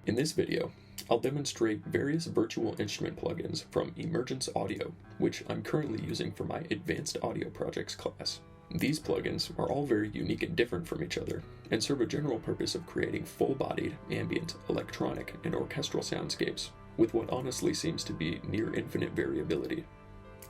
In this video, I'll demonstrate various virtual instrument plugins from Emergence Audio, which I'm currently using for my Advanced Audio Projects class. These plugins are all very unique and different from each other, and serve a general purpose of creating full-bodied, ambient, electronic, and orchestral soundscapes, with what honestly seems to be near infinite variability.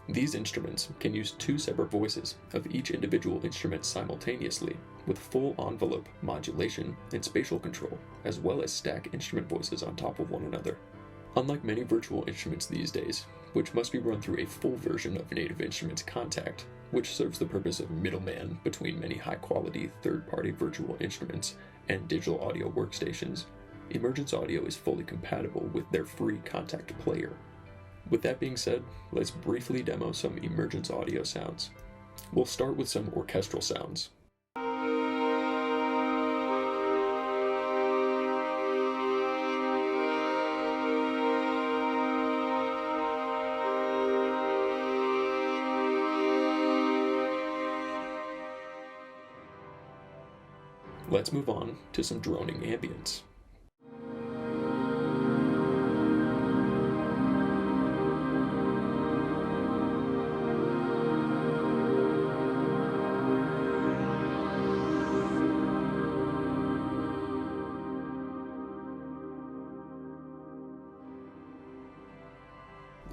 These instruments can use two separate voices of each individual instrument simultaneously, with full envelope modulation and spatial control, as well as stack instrument voices on top of one another. Unlike many virtual instruments these days, which must be run through a full version of Native Instruments Contact, which serves the purpose of middleman between many high-quality third-party virtual instruments and digital audio workstations, Emergence Audio is fully compatible with their free Contact player. With that being said, let's briefly demo some Emergence Audio sounds. We'll start with some orchestral sounds. Let's move on to some droning ambience.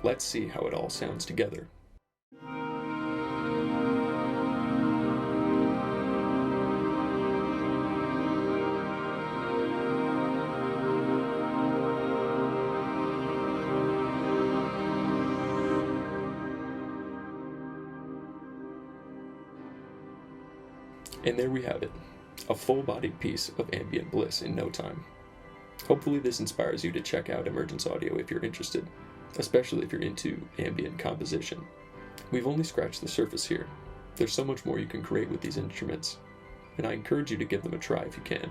Let's see how it all sounds together. And there we have it, a full-bodied piece of ambient bliss in no time. Hopefully this inspires you to check out Emergence Audio if you're interested, especially if you're into ambient composition. We've only scratched the surface here. There's so much more you can create with these instruments, and I encourage you to give them a try if you can.